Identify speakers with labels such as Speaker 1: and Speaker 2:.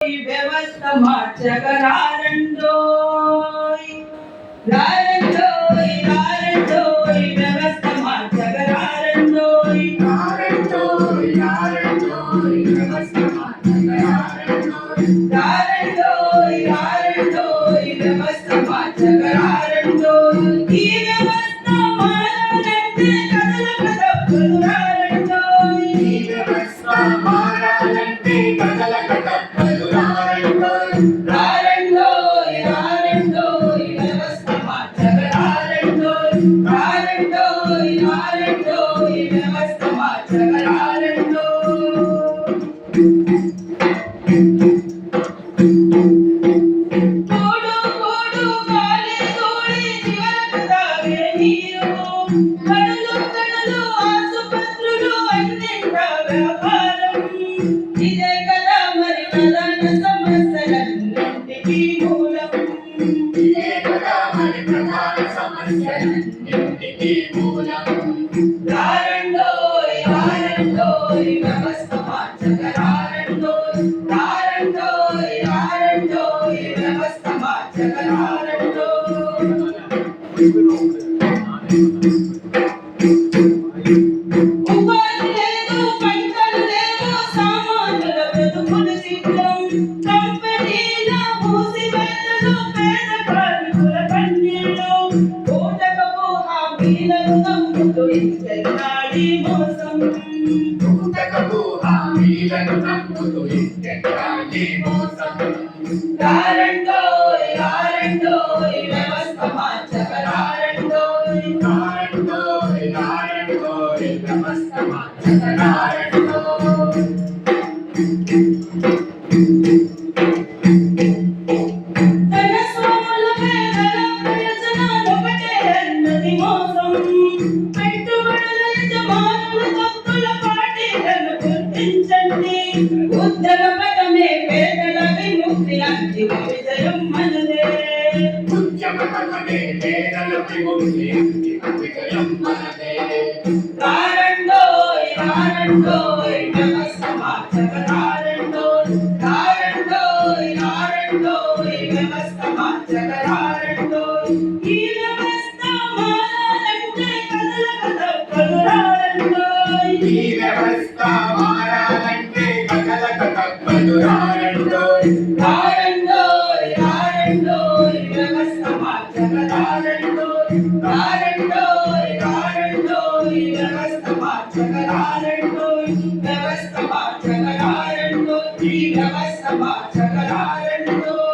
Speaker 1: వ్యవస్థ మార్చగరారండోయ్ రారండోయ్ రారండోయ్ వ్యవస్థ మార్చగరారండోయ్
Speaker 2: రారండోయ్ రారండోయ్ వ్యవస్థ మార్చగరారండోయ్
Speaker 1: రారండోయ్ రారండోయ్ వ్యవస్థ మార్చగరారండోయ్ ఈ వ్యవస్థ మారాలంటే కదలక తప్పదు రారండోయ్
Speaker 2: ఈ వ్యవస్థ మారాలంటే కదలక తప్పదు రారండోయ్
Speaker 1: రారండోయ్ రారండోయ్ వ్యవస్థ మార్చగరారండోయ్ రారండోయ్ రారండోయ్ వ్యవస్థ మార్చగరారండోయ్ కూడు కూడు గాలి ధూళి చివరకు తాగే నీరు కడులు కడులు ఆసుపత్రులు అన్నింటా వ్యాపారం ఇదే కదా మరి ప్రధాన సమస్యలన్నింటికీ మూలం
Speaker 2: ఇదే కదా మరి ప్రధాన సమస్యలన్నింటికీ మూలం
Speaker 1: రారండోయ్ రారండోయ్ వ్యవస్థ మార్చగరారండోయ్ రారండోయ్ రారండోయ్ వ్యవస్థ మార్చగరారండోయ్ ఉపాధి లేదు పంటలు లేవు సామాన్యుల బ్రతుకులు చిత్రం కంపెనీల మూసివేతలు పేద కార్మికుల కన్నీళ్ళు పూటకపు హామీలను నమ్ముతూ ఇంకెన్నాడి మోసం
Speaker 2: పూటకపు హామీలను నమ్ముతూ ఇంకెన్నాళ్ళీ మోసం
Speaker 1: రారండోయ్ రారండోయ్ వ్యవస్థ మార్చగరారండోయ్
Speaker 2: రారండోయ్ రారండోయ్ వ్యవస్థ మార్చగరారండోయ్
Speaker 1: తన స్వాముల పేదల ప్రయోజనాలొకటే అన్నది మోసం పెట్టుబడుల యజమానుల తప్పుల పార్టీలను గుర్తించండి ఉద్యోగ పదమే పేదల విముక్తి అంతిమ విజయం మనదే
Speaker 2: ఉద్యమమే పేదల విముక్తి అంతిమ విజయం మనదే
Speaker 1: రారండోయ్ రారండోయ్ వ్యవస్థ మార్చగరారండోయ్ రారండోయ్ రారండోయ్ వ్యవస్థ మార్చగరారండోయ్ ఈ వ్యవస్థ మారాలంటే కదలక తప్పదు రారండోయ్
Speaker 2: ఈ వ్యవస్థ మారాలంటే కదలక తప్పదు రారండోయ్
Speaker 1: రారండోయ్ రారండోయ్ వ్యవస్థ మార్చగరారండోయ్ రారండోయ్ రారండోయ్ వ్యవస్థ మార్చగరారండోయ్ వ్యవస్థ మార్చగరారండోయ్ ఈ వ్యవస్థ మార్చగరారండోయ్